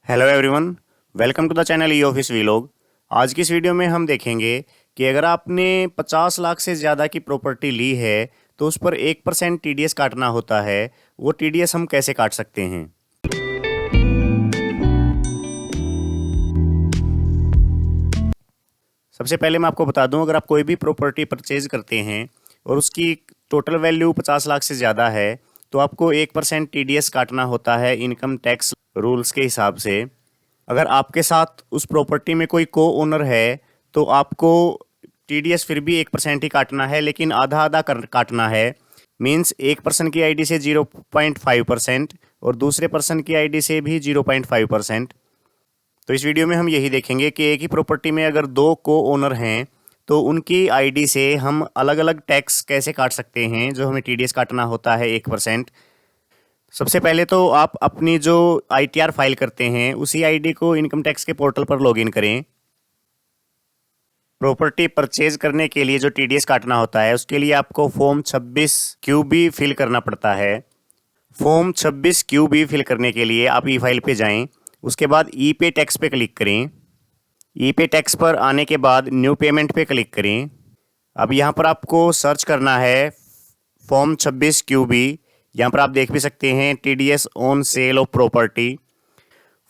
Hello everyone, welcome to the channel E office vlog. आज की इस वीडियो में हम देखेंगे कि अगर आपने 50 लाख से ज़्यादा की प्रॉपर्टी ली है तो उस पर 1% टीडीएस काटना होता है। वो टीडीएस हम कैसे काट सकते हैं। सबसे पहले मैं आपको बता दूं, अगर आप कोई भी प्रॉपर्टी परचेज करते हैं और उसकी टोटल वैल्यू 50 लाख से ज़्यादा है तो आपको 1% टीडीएस काटना होता है इनकम टैक्स रूल्स के हिसाब से। अगर आपके साथ उस प्रॉपर्टी में कोई को ओनर है तो आपको टीडीएस फिर भी 1% ही काटना है, लेकिन आधा आधा काटना है। मीन्स एक पर्सन की आईडी से 0.5% और दूसरे पर्सन की आईडी से भी 0.5%। तो इस वीडियो में हम यही देखेंगे कि एक ही प्रॉपर्टी में अगर दो को ओनर हैं तो उनकी आईडी से हम अलग अलग टैक्स कैसे काट सकते हैं, जो हमें टीडीएस काटना होता है 1%। सबसे पहले तो आप अपनी जो आईटीआर फाइल करते हैं उसी आईडी को इनकम टैक्स के पोर्टल पर लॉगिन करें। प्रॉपर्टी परचेज करने के लिए जो टीडीएस काटना होता है उसके लिए आपको फॉर्म 26 क्यूबी फिल करना पड़ता है। फॉर्म 26 क्यूबी फिल करने के लिए आप ई फाइल पे जाएं, उसके बाद ई पे टैक्स पे क्लिक करें। ई पे टैक्स पर आने के बाद न्यू पेमेंट पे क्लिक करें। अब यहाँ पर आपको सर्च करना है फॉर्म 26 क्यूबी। यहाँ पर आप देख भी सकते हैं TDS on sale of property.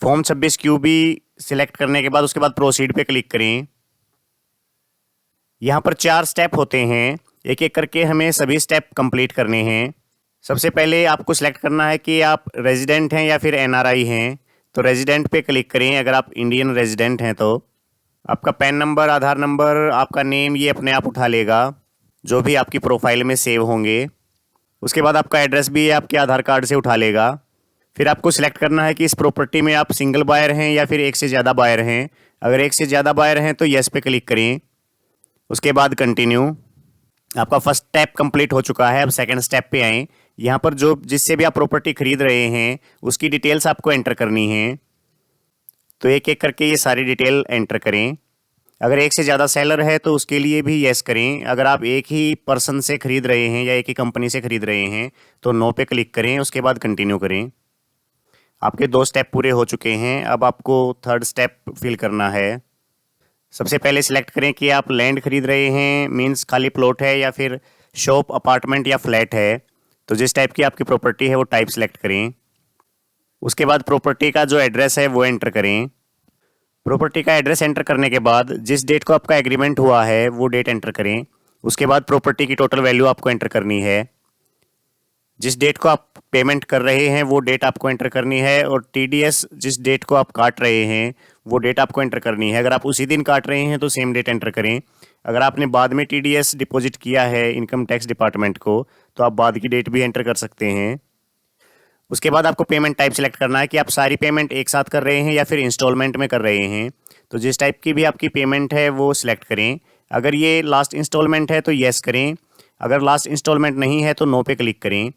Form 26 QB select करने के बाद उसके बाद प्रोसीड पे क्लिक करें। यहाँ पर 4 स्टेप होते हैं, एक एक करके हमें सभी स्टेप कंप्लीट करने हैं। सबसे पहले आपको सिलेक्ट करना है कि आप रेजिडेंट हैं या फिर एनआरआई हैं। तो रेजिडेंट पे क्लिक करें अगर आप इंडियन रेजिडेंट हैं तो। आपका पैन नंबर, आधार नंबर, आपका नेम ये अपने आप उठा लेगा जो भी आपकी प्रोफाइल में सेव होंगे। उसके बाद आपका एड्रेस भी आपके आधार कार्ड से उठा लेगा। फिर आपको सिलेक्ट करना है कि इस प्रॉपर्टी में आप सिंगल बायर हैं या फिर एक से ज़्यादा बायर हैं। अगर एक से ज़्यादा बायर हैं तो येस पे क्लिक करें, उसके बाद कंटिन्यू। आपका फर्स्ट स्टेप कंप्लीट हो चुका है। अब सेकंड स्टेप पे आएँ। यहाँ पर जो जिससे भी आप प्रॉपर्टी खरीद रहे हैं उसकी डिटेल्स आपको एंटर करनी है। तो एक एक करके ये सारी डिटेल एंटर करें। अगर एक से ज़्यादा सेलर है तो उसके लिए भी येस करें। अगर आप एक ही पर्सन से ख़रीद रहे हैं या एक ही कंपनी से ख़रीद रहे हैं तो नो पे क्लिक करें, उसके बाद कंटिन्यू करें। आपके 2 स्टेप पूरे हो चुके हैं। अब आपको थर्ड स्टेप फिल करना है। सबसे पहले सिलेक्ट करें कि आप लैंड खरीद रहे हैं, मीन्स खाली प्लॉट है या फिर शॉप, अपार्टमेंट या फ्लैट है। तो जिस टाइप की आपकी प्रॉपर्टी है वो टाइप सेलेक्ट करें। उसके बाद प्रॉपर्टी का जो एड्रेस है वो एंटर करें। प्रॉपर्टी का एड्रेस एंटर करने के बाद जिस डेट को आपका एग्रीमेंट हुआ है वो डेट एंटर करें। उसके बाद प्रॉपर्टी की टोटल वैल्यू आपको एंटर करनी है। जिस डेट को आप पेमेंट कर रहे हैं वो डेट आपको एंटर करनी है, और टीडीएस जिस डेट को आप काट रहे हैं वो डेट आपको एंटर करनी है। अगर आप उसी दिन काट रहे हैं तो सेम डेट एंटर करें। अगर आपने बाद में टीडीएस डिपॉजिट किया है इनकम टैक्स डिपार्टमेंट को तो आप बाद की डेट भी एंटर कर सकते हैं। उसके बाद आपको पेमेंट टाइप सेलेक्ट करना है कि आप सारी पेमेंट एक साथ कर रहे हैं या फिर इंस्टॉलमेंट में कर रहे हैं। तो जिस टाइप की भी आपकी पेमेंट है वो सिलेक्ट करें। अगर ये लास्ट इंस्टॉलमेंट है तो येस करें, अगर लास्ट इंस्टॉलमेंट नहीं है तो नो पे क्लिक करें।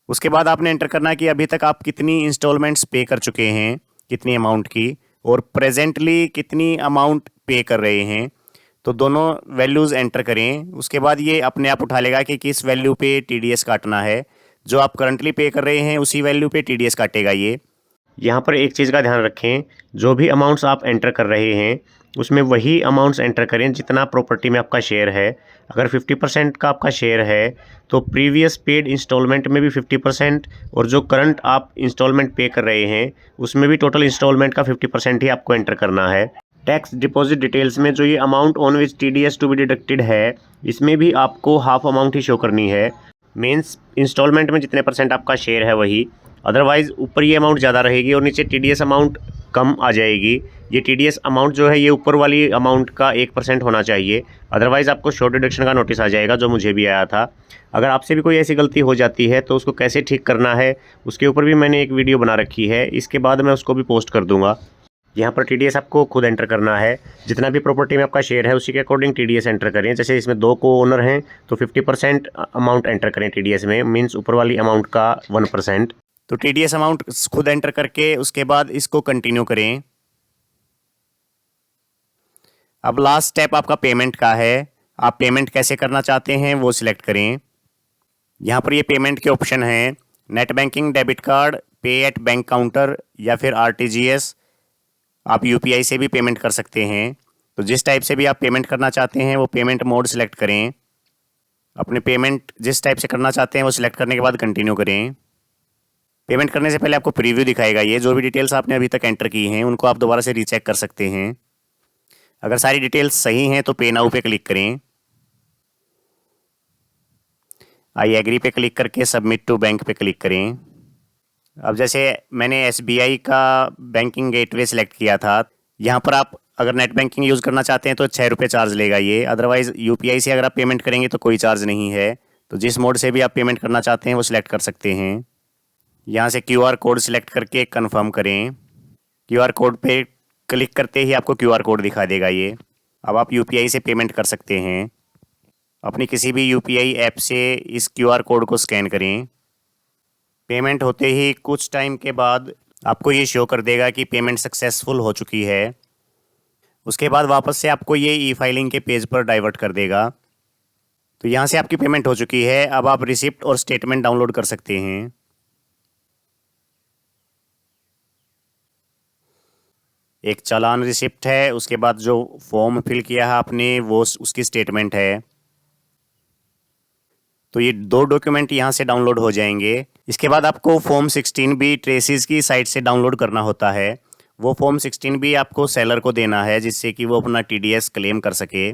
उसके बाद आपने एंटर करना है कि अभी तक आप कितनी इंस्टॉलमेंट्स पे कर चुके हैं, कितनी अमाउंट की, और प्रेजेंटली कितनी अमाउंट पे कर रहे हैं। तो दोनों वैल्यूज़ एंटर करें। उसके बाद ये अपने आप उठा लेगा कि किस वैल्यू पे टीडीएस काटना है। जो आप करंटली पे कर रहे हैं उसी वैल्यू पे टीडीएस काटेगा ये। यहाँ पर एक चीज़ का ध्यान रखें, जो भी अमाउंट्स आप एंटर कर रहे हैं उसमें वही अमाउंट्स एंटर करें जितना प्रॉपर्टी में आपका शेयर है। अगर 50% का आपका शेयर है तो प्रीवियस पेड इंस्टॉलमेंट में भी 50%, और जो करंट आप इंस्टॉलमेंट पे कर रहे हैं उसमें भी टोटल इंस्टॉलमेंट का 50% ही आपको एंटर करना है। टैक्स डिपॉजिट डिटेल्स में जो ये amount on which TDS to be deducted है इसमें भी आपको हाफ अमाउंट ही शो करनी है। मीन्स इंस्टॉलमेंट में जितने परसेंट आपका शेयर है वही, अदरवाइज़ ऊपर ये अमाउंट ज़्यादा रहेगी और नीचे टीडीएस अमाउंट कम आ जाएगी। ये टीडीएस अमाउंट जो है ये ऊपर वाली अमाउंट का 1% होना चाहिए, अदरवाइज़ आपको शॉर्ट डिडक्शन का नोटिस आ जाएगा, जो मुझे भी आया था। अगर आपसे भी कोई ऐसी गलती हो जाती है तो उसको कैसे ठीक करना है उसके ऊपर भी मैंने एक वीडियो बना रखी है, इसके बाद मैं उसको भी पोस्ट कर दूँगा। यहाँ पर टीडीएस आपको खुद एंटर करना है। जितना भी प्रॉपर्टी में आपका शेयर है उसी के अकॉर्डिंग टीडीएस एंटर करें। जैसे इसमें 2 को ओनर हैं तो 50% अमाउंट एंटर करें टीडीएस में, मीन्स ऊपर वाली अमाउंट का 1%। तो टीडीएस अमाउंट खुद एंटर करके उसके बाद इसको कंटिन्यू करें। अब लास्ट स्टेप आपका पेमेंट का है। आप पेमेंट कैसे करना चाहते हैं वो सिलेक्ट करें। यहाँ पर ये पेमेंट के ऑप्शन हैं, नेट बैंकिंग, डेबिट कार्ड, पे एट बैंक काउंटर या फिर RTGS, आप UPI से भी पेमेंट कर सकते हैं। तो जिस टाइप से भी आप पेमेंट करना चाहते हैं वो पेमेंट मोड सिलेक्ट करें। अपने पेमेंट जिस टाइप से करना चाहते हैं वो सिलेक्ट करने के बाद कंटिन्यू करें। पेमेंट करने से पहले आपको प्रीव्यू दिखाएगा, ये जो भी डिटेल्स आपने अभी तक एंटर की हैं उनको आप दोबारा से रीचेक कर सकते हैं। अगर सारी डिटेल्स सही हैं तो पे नाउ पे क्लिक करें। आई एग्री पे क्लिक करके सबमिट टू बैंक पे क्लिक करें। अब जैसे मैंने SBI का बैंकिंग गेटवे सिलेक्ट किया था, यहाँ पर आप अगर नेट बैंकिंग यूज़ करना चाहते हैं तो 6 रुपये चार्ज लेगा ये, अदरवाइज़ UPI से अगर आप पेमेंट करेंगे तो कोई चार्ज नहीं है। तो जिस मोड से भी आप पेमेंट करना चाहते हैं वो सिलेक्ट कर सकते हैं। यहाँ से QR कोड सिलेक्ट करके कन्फर्म करें। QR कोड पे क्लिक करते ही आपको QR कोड दिखा देगा ये। अब आप UPI से पेमेंट कर सकते हैं। अपनी किसी भी UPI ऐप से इस QR कोड को स्कैन करें। पेमेंट होते ही कुछ टाइम के बाद आपको ये शो कर देगा कि पेमेंट सक्सेसफुल हो चुकी है। उसके बाद वापस से आपको ये E-फाइलिंग के पेज पर डाइवर्ट कर देगा। तो यहाँ से आपकी पेमेंट हो चुकी है। अब आप रिसिप्ट और स्टेटमेंट डाउनलोड कर सकते हैं। एक चालान रिसिप्ट है, उसके बाद जो फॉर्म फिल किया है आपने वो उसकी स्टेटमेंट है। तो ये 2 डॉक्यूमेंट यहाँ से डाउनलोड हो जाएंगे। इसके बाद आपको फॉर्म 16B ट्रेसिस की साइट से डाउनलोड करना होता है। वो फॉर्म 16B आपको सेलर को देना है जिससे कि वो अपना TDS क्लेम कर सके।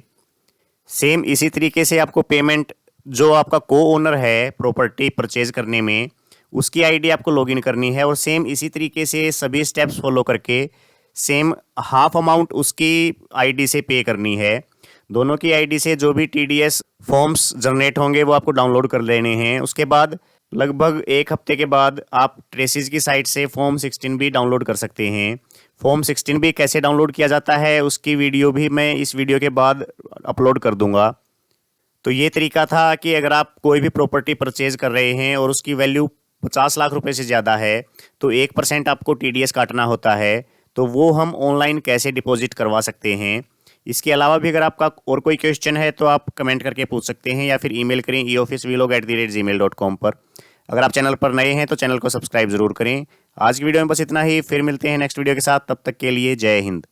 सेम इसी तरीके से आपको पेमेंट जो आपका को ओनर है प्रॉपर्टी परचेज करने में, उसकी ID आपको लॉगिन करनी है और सेम इसी तरीके से सभी स्टेप्स फॉलो करके सेम हाफ अमाउंट उसकी ID से पे करनी है। दोनों की ID से जो भी TDS फॉर्म्स जनरेट होंगे वो आपको डाउनलोड कर लेने हैं। उसके बाद लगभग 1 हफ्ते के बाद आप ट्रेसिस की साइट से फॉर्म 16B डाउनलोड कर सकते हैं। फॉर्म 16B कैसे डाउनलोड किया जाता है उसकी वीडियो भी मैं इस वीडियो के बाद अपलोड कर दूंगा। तो ये तरीका था कि अगर आप कोई भी प्रॉपर्टी परचेज कर रहे हैं और उसकी वैल्यू 50 लाख रुपए से ज़्यादा है तो 1% आपको TDS काटना होता है। तो वो हम ऑनलाइन कैसे डिपॉजिट करवा सकते हैं। इसके अलावा भी अगर आपका और कोई क्वेश्चन है तो आप कमेंट करके पूछ सकते हैं या फिर ईमेल करें eofficevlog@gmail.com पर। अगर आप चैनल पर नए हैं तो चैनल को सब्सक्राइब ज़रूर करें। आज की वीडियो में बस इतना ही, फिर मिलते हैं नेक्स्ट वीडियो के साथ। तब तक के लिए जय हिंद।